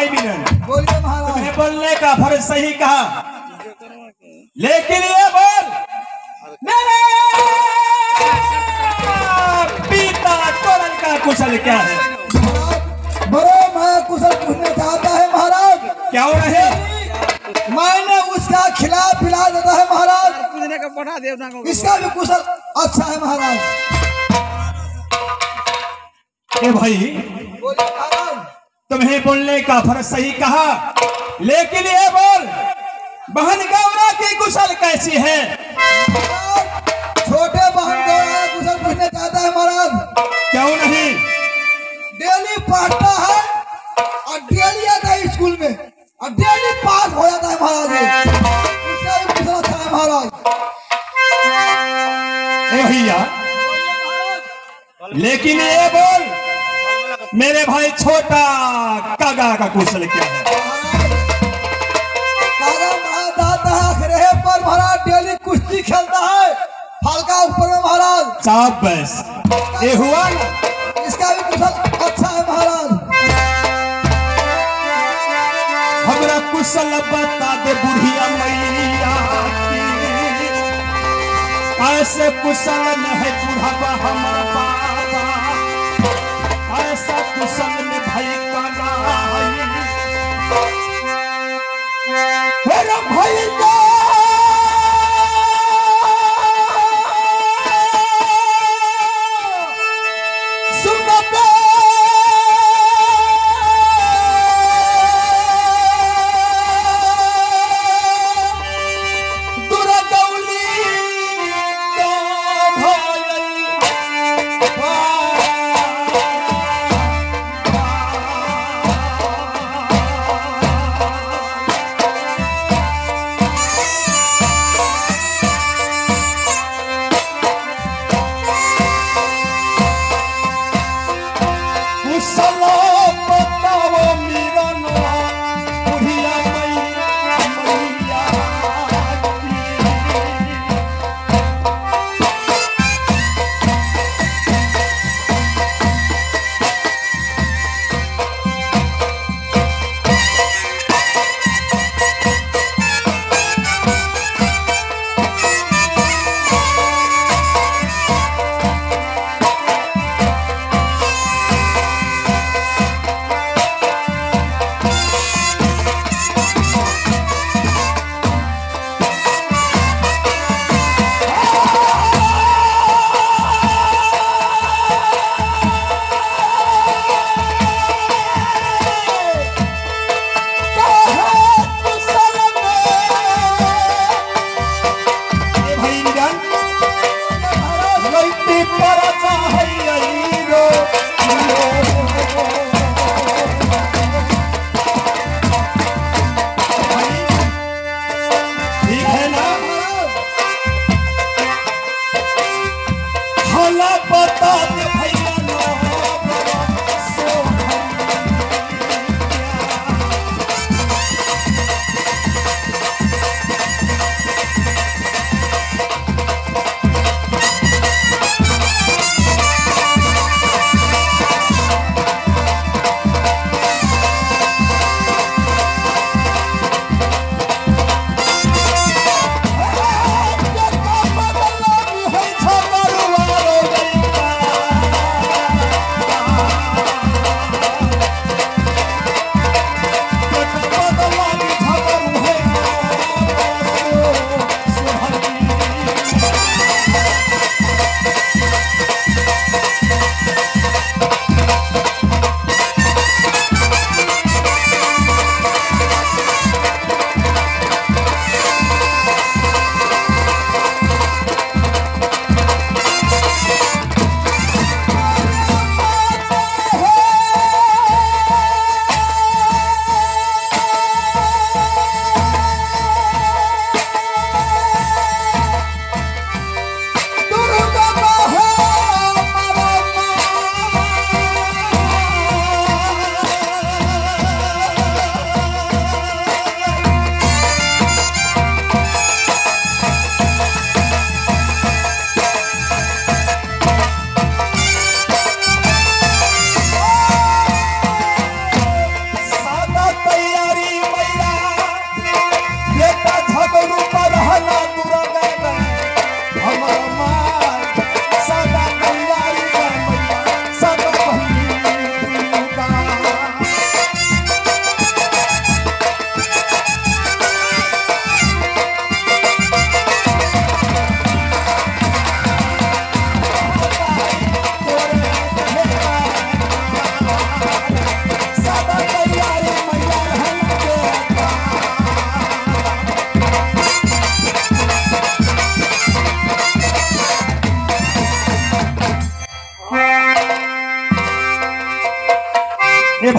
भाई मिलन, बोलिए महाराज। तुम्हें बोलने का फर्ज सही कहा, लेकिन ये बोल मेरे पिता तोरण का कुशल क्या है? बड़े मैं कुशल पूछना चाहता है महाराज। क्यों नहीं? मैंने उसका खिला पिला देता है महाराज, पूछने का पढ़ा देवता को। इसका भी कुशल अच्छा है महाराज। ए भाई, बोलिए महाराज। तुम्हें बोलने का फर्ज सही कहा, लेकिन ये बोल बहन गौरा की कुशल कैसी है? छोटे बहन गौरा कुशल पूछना चाहता है महाराज। क्यों नहीं? डेली पढ़ता है और डेली आता है स्कूल में और डेली पास हो जाता है महाराज। उसका भी कुशल अच्छा है महाराज। ए भैया, लेकिन ये बोल मेरे भाई छोटा कागा का कुशल क्या है? कागा महाराज आता है आखिर पर महाराज, डेली कुश्ती खेलता है हल्का ऊपर में महाराज। शाबाश, ये हुआ ना? इसका भी कुशल अच्छा है महाराज। हमरा कुशल बता दे बुढ़िया मैया की, ऐसे कुशल न है बुढ़ावा हमारा बाबा, ऐसा कुशल में भाई काना भाई का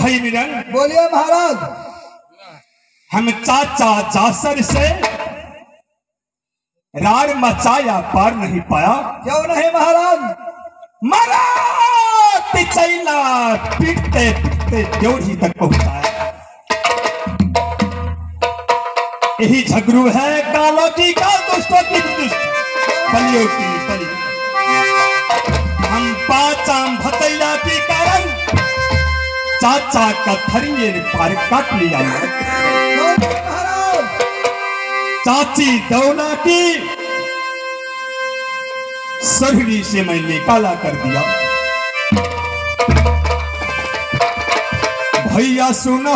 भाई मिलन, बोलिए महाराज। हम चाचा जासर से रार मचाया पार नहीं पाया। क्यों नहीं महाराज? मारा पिचैला पीटते पीटते ड्योढ़ी तक पहुंचाया। यही झगड़ू है कालों की काल, दुष्टों की दुष्ट, बलियों की बलि। हम पाचाम भतैया के कारण चाचा का थरिये पार काट लिया। क्यों नहीं महाराज? चाची दौला की सरहरी से मैंने काला कर दिया। भैया सुनो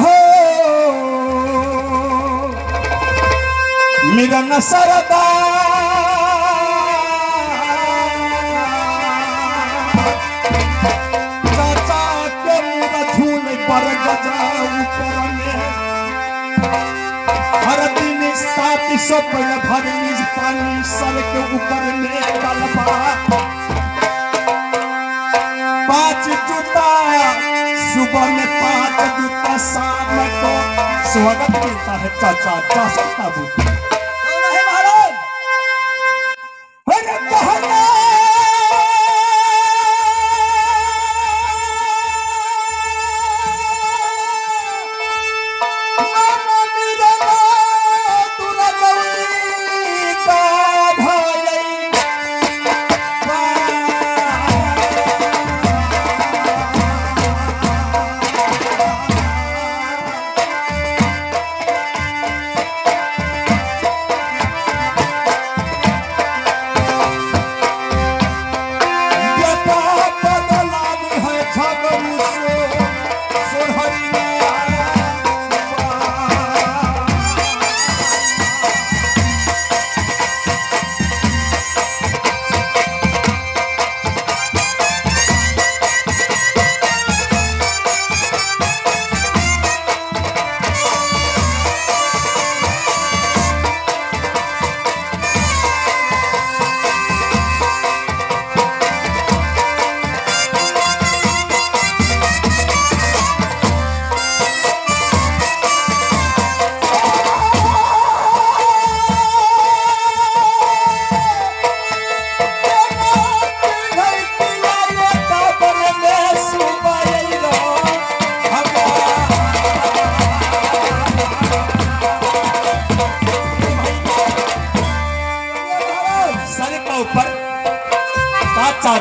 मेरा न सरदा, चाचा के मुँह धूल पर गजा ऊपर में हर दिन 700 भर निज पानी सर के ऊपर में कलपा। 5 जूता सुबह में, 5 जूता शाम को स्वागत मिलता है चाचा जा सकता हूँ। क्यों नहीं महाराज? अरे कहना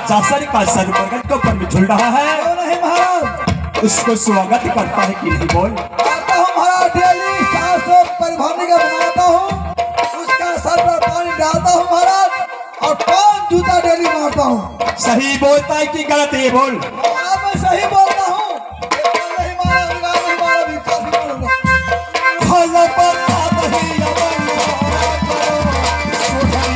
जासर का सर बरगद के ऊपर में झूल रहा है। क्यों नहीं महाराज? उसको स्वागत करता है कि नहीं बोल? करता हूँ महाराज। डेली 700 परिभ्रमणी का बनाता हूँ, उसका सर पर पानी डालता हूँ महाराज, और 5 जूता डेली मारता हूँ। सही बोलता है कि गलत है बोल? महाराज मैं सही बोलता हूँ। नहीं मारा, नहीं मारा, विश्वास नहीं करूँगा। खोलो बता दही अवन करो सोहरी।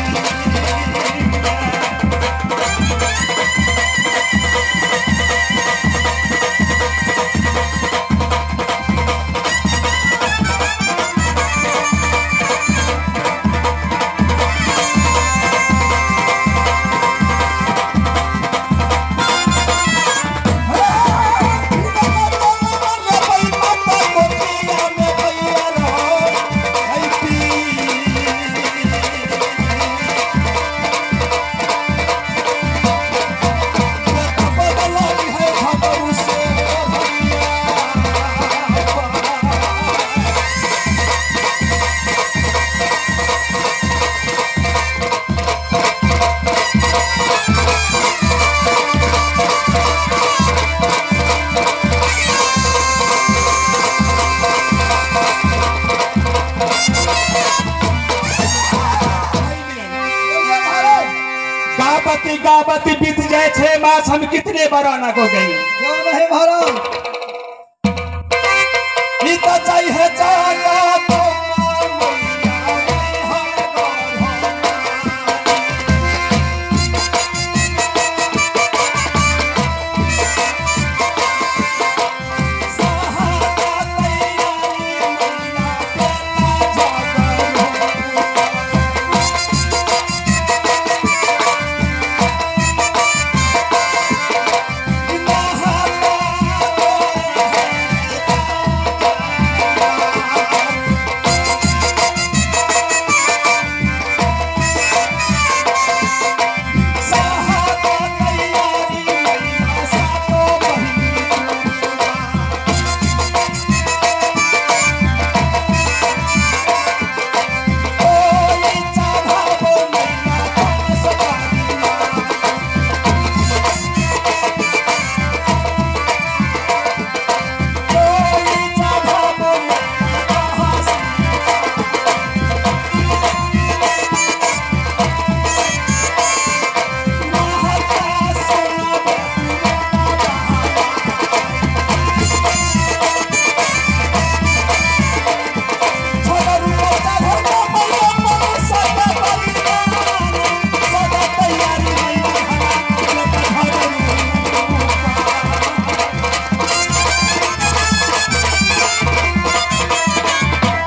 गावती बीत जाए 6 मास, हम कितने बराना को गई। क्यों नहीं महाराज? चाहिए जाना तो